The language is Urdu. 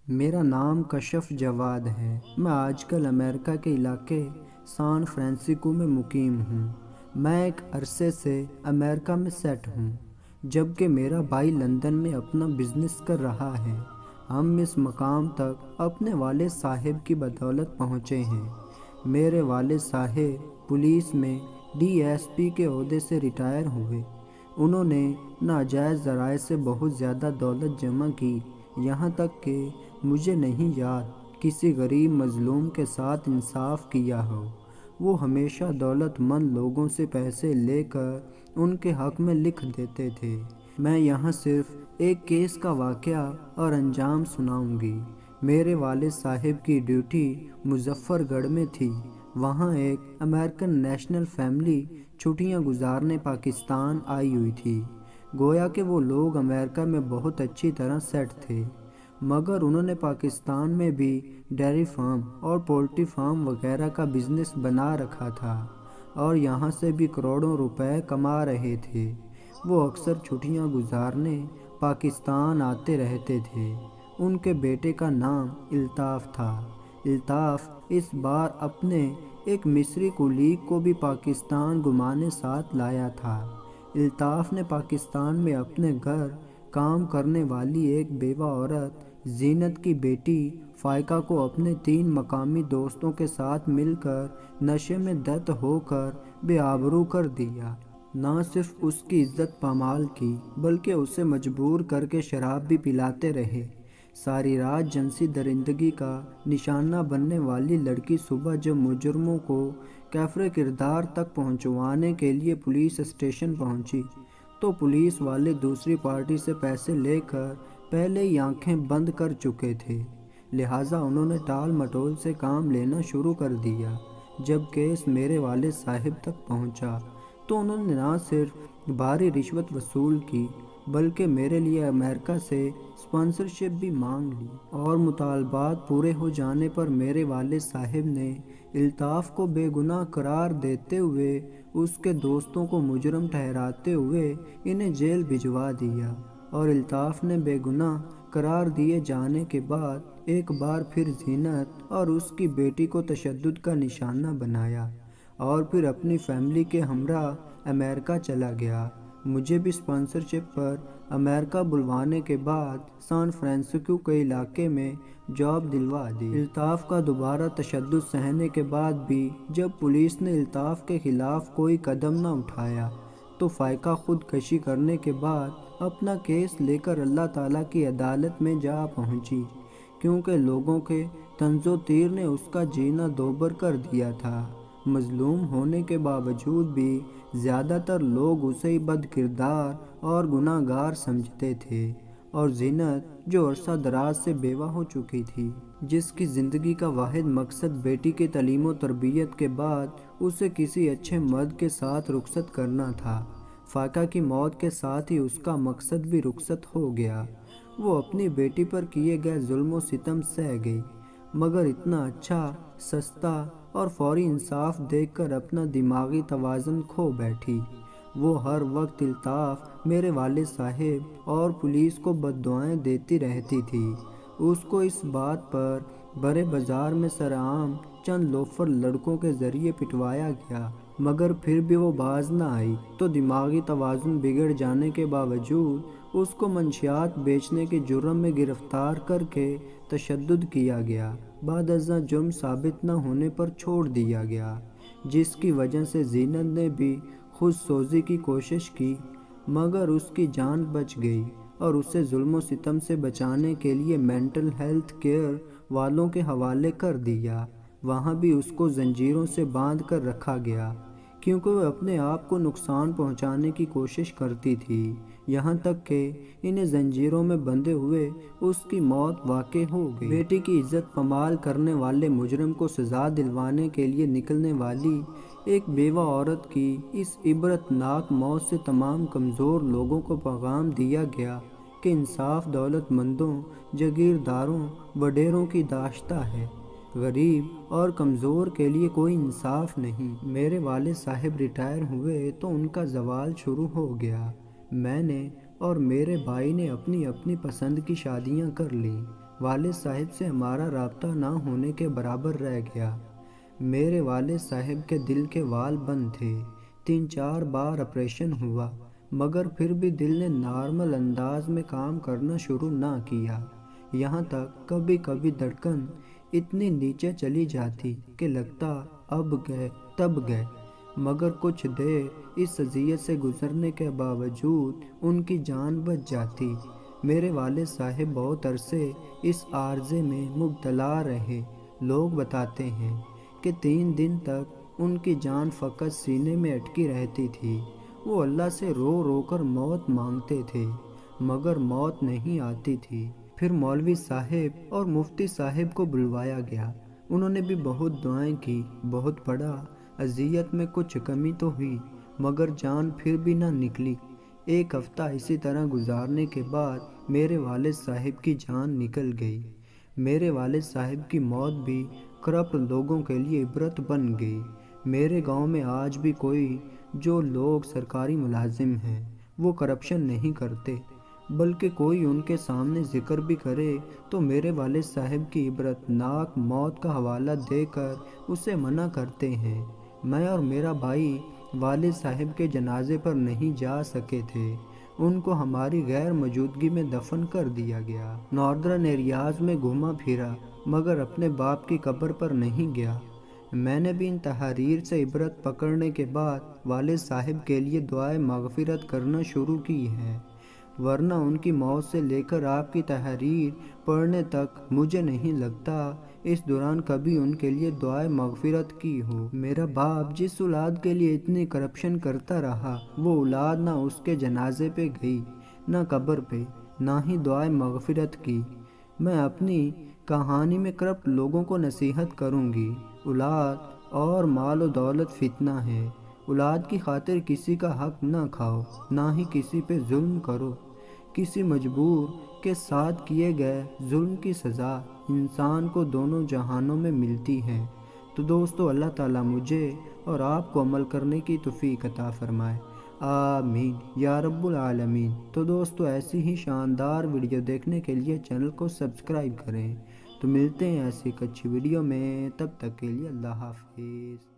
میرا نام کشف جواد ہے۔ میں آج کل امریکہ کے علاقے سان فرانسسکو میں مقیم ہوں۔ میں ایک عرصے سے امریکہ میں سیٹ ہوں، جبکہ میرا بھائی لندن میں اپنا بزنس کر رہا ہے۔ ہم اس مقام تک اپنے والد صاحب کی بدولت پہنچے ہیں۔ میرے والد صاحب پولیس میں ڈی ایس پی کے عہدے سے ریٹائر ہوئے۔ انہوں نے ناجائز ذرائع سے بہت زیادہ دولت جمع کی، یہاں تک کہ مجھے نہیں یاد کسی غریب مظلوم کے ساتھ انصاف کیا ہو۔ وہ ہمیشہ دولت مند لوگوں سے پیسے لے کر ان کے حق میں لکھ دیتے تھے۔ میں یہاں صرف ایک کیس کا واقعہ اور انجام سناؤں گی۔ میرے والد صاحب کی ڈیوٹی مظفر گڑھ میں تھی۔ وہاں ایک امریکن نیشنل فیملی چھٹیاں گزارنے پاکستان آئی ہوئی تھی۔ گویا کہ وہ لوگ امریکہ میں بہت اچھی طرح سیٹ تھے، مگر انہوں نے پاکستان میں بھی ڈیری فارم اور پولٹری فارم وغیرہ کا بزنس بنا رکھا تھا اور یہاں سے بھی کروڑوں روپے کما رہے تھے۔ وہ اکثر چھٹیاں گزارنے پاکستان آتے رہتے تھے۔ ان کے بیٹے کا نام الطاف تھا۔ الطاف اس بار اپنے ایک مصری کولیگ کو بھی پاکستان گھمانے ساتھ لایا تھا۔ الطاف نے پاکستان میں اپنے گھر کام کرنے والی ایک بیوہ عورت زینت کی بیٹی فائقہ کو اپنے 3 مقامی دوستوں کے ساتھ مل کر نشے میں دھت ہو کر بے آبرو کر دیا۔ نہ صرف اس کی عزت پامال کی، بلکہ اسے مجبور کر کے شراب بھی پلاتے رہے۔ ساری رات جنسی درندگی کا نشانہ بننے والی لڑکی صبح جب مجرموں کو کیفر کردار تک پہنچوانے کے لیے پولیس اسٹیشن پہنچی تو پولیس والے دوسری پارٹی سے پیسے لے کر پہلے ہی آنکھیں بند کر چکے تھے، لہٰذا انہوں نے ٹال مٹول سے کام لینا شروع کر دیا۔ جب کیس میرے والد صاحب تک پہنچا تو انہوں نے نہ صرف بھاری رشوت وصول کی، بلکہ میرے لیے امریکہ سے اسپانسرشپ بھی مانگ لی، اور مطالبات پورے ہو جانے پر میرے والد صاحب نے الطاف کو بے گناہ قرار دیتے ہوئے اس کے دوستوں کو مجرم ٹھہراتے ہوئے انہیں جیل بھجوا دیا، اور الطاف نے بے گناہ قرار دیے جانے کے بعد ایک بار پھر زینت اور اس کی بیٹی کو تشدد کا نشانہ بنایا اور پھر اپنی فیملی کے ہمراہ امریکہ چلا گیا۔ مجھے بھی اسپانسرشپ پر امریکہ بلوانے کے بعد سان فرانسسکو کے علاقے میں جاب دلوا دی۔ الطاف کا دوبارہ تشدد سہنے کے بعد بھی جب پولیس نے الطاف کے خلاف کوئی قدم نہ اٹھایا تو فائقہ خود کشی کرنے کے بعد اپنا کیس لے کر اللہ تعالیٰ کی عدالت میں جا پہنچی، کیونکہ لوگوں کے طنز و تیر نے اس کا جینا دوبر کر دیا تھا۔ مظلوم ہونے کے باوجود بھی زیادہ تر لوگ اسے ہی بد کردار اور گناہ گار سمجھتے تھے، اور زینت جو عرصہ دراز سے بیوہ ہو چکی تھی، جس کی زندگی کا واحد مقصد بیٹی کی تعلیم و تربیت کے بعد اسے کسی اچھے مرد کے ساتھ رخصت کرنا تھا، فائقہ کی موت کے ساتھ ہی اس کا مقصد بھی رخصت ہو گیا۔ وہ اپنی بیٹی پر کیے گئے ظلم و ستم سہ گئی، مگر اتنا اچھا، سستا اور فوری انصاف دیکھ کر اپنا دماغی توازن کھو بیٹھی۔ وہ ہر وقت الطاف، میرے والد صاحب اور پولیس کو بد دعائیں دیتی رہتی تھی۔ اس کو اس بات پر بڑے بازار میں سرعام چند لوفر لڑکوں کے ذریعے پٹوایا گیا، مگر پھر بھی وہ باز نہ آئی تو دماغی توازن بگڑ جانے کے باوجود اس کو منشیات بیچنے کے جرم میں گرفتار کر کے تشدد کیا گیا۔ بعد ازاں جرم ثابت نہ ہونے پر چھوڑ دیا گیا، جس کی وجہ سے زینت نے بھی خود سوزی کی کوشش کی، مگر اس کی جان بچ گئی اور اسے ظلم و ستم سے بچانے کے لیے مینٹل ہیلتھ کیئر والوں کے حوالے کر دیا۔ وہاں بھی اس کو زنجیروں سے باندھ کر رکھا گیا، کیونکہ وہ اپنے آپ کو نقصان پہنچانے کی کوشش کرتی تھی، یہاں تک کہ انہیں زنجیروں میں بندھے ہوئے اس کی موت واقع ہو گئی۔ بیٹی کی عزت پامال کرنے والے مجرم کو سزا دلوانے کے لیے نکلنے والی ایک بیوہ عورت کی اس عبرت ناک موت سے تمام کمزور لوگوں کو پیغام دیا گیا کہ انصاف دولت مندوں، جاگیرداروں، وڈیروں کی داشتہ ہے، غریب اور کمزور کے لیے کوئی انصاف نہیں۔ میرے والد صاحب ریٹائر ہوئے تو ان کا زوال شروع ہو گیا۔ میں نے اور میرے بھائی نے اپنی اپنی پسند کی شادیاں کر لیں۔ والد صاحب سے ہمارا رابطہ نہ ہونے کے برابر رہ گیا۔ میرے والد صاحب کے دل کے وال بند تھے، 3-4 بار آپریشن ہوا، مگر پھر بھی دل نے نارمل انداز میں کام کرنا شروع نہ کیا۔ یہاں تک کبھی کبھی دھڑکن اتنی نیچے چلی جاتی کہ لگتا اب گئے تب گئے، مگر کچھ دیر اس اذیت سے گزرنے کے باوجود ان کی جان بچ جاتی۔ میرے والد صاحب بہت عرصے اس عارضے میں مبتلا رہے۔ لوگ بتاتے ہیں کہ 3 دن تک ان کی جان فقط سینے میں اٹکی رہتی تھی۔ وہ اللہ سے رو رو کر موت مانگتے تھے، مگر موت نہیں آتی تھی۔ پھر مولوی صاحب اور مفتی صاحب کو بلوایا گیا۔ انہوں نے بھی بہت دعائیں کی، بہت پڑھا، اذیت میں کچھ کمی تو ہوئی، مگر جان پھر بھی نہ نکلی۔ 1 ہفتہ اسی طرح گزارنے کے بعد میرے والد صاحب کی جان نکل گئی۔ میرے والد صاحب کی موت بھی کرپٹ لوگوں کے لیے عبرت بن گئی۔ میرے گاؤں میں آج بھی جو لوگ سرکاری ملازم ہیں وہ کرپشن نہیں کرتے، بلکہ کوئی ان کے سامنے ذکر بھی کرے تو میرے والد صاحب کی عبرت ناک موت کا حوالہ دے کر اسے منع کرتے ہیں۔ میں اور میرا بھائی والد صاحب کے جنازے پر نہیں جا سکے تھے، ان کو ہماری غیر موجودگی میں دفن کر دیا گیا۔ ناردرن ایریاز میں گھوما پھرا، مگر اپنے باپ کی قبر پر نہیں گیا۔ میں نے بھی ان تحاریر سے عبرت پکڑنے کے بعد والد صاحب کے لیے دعائے مغفرت کرنا شروع کی ہے، ورنہ ان کی موت سے لے کر آپ کی تحریر پڑھنے تک مجھے نہیں لگتا اس دوران کبھی ان کے لیے دعائے مغفرت کی ہو۔ میرا باپ جس اولاد کے لیے اتنی کرپشن کرتا رہا، وہ اولاد نہ اس کے جنازے پہ گئی، نہ قبر پہ، نہ ہی دعائے مغفرت کی۔ میں اپنی کہانی میں کرپٹ لوگوں کو نصیحت کروں گی، اولاد اور مال و دولت فتنہ ہے، اولاد کی خاطر کسی کا حق نہ کھاؤ، نہ ہی کسی پہ ظلم کرو۔ کسی مجبور کے ساتھ کیے گئے ظلم کی سزا انسان کو دونوں جہانوں میں ملتی ہے۔ تو دوستو، اللہ تعالیٰ مجھے اور آپ کو عمل کرنے کی توفیق عطا فرمائے، آمین یا رب العالمین۔ تو دوستو، ایسی ہی شاندار ویڈیو دیکھنے کے لیے چینل کو سبسکرائب کریں۔ تو ملتے ہیں ایسی ایک اچھی ویڈیو میں، تب تک کے لیے اللہ حافظ۔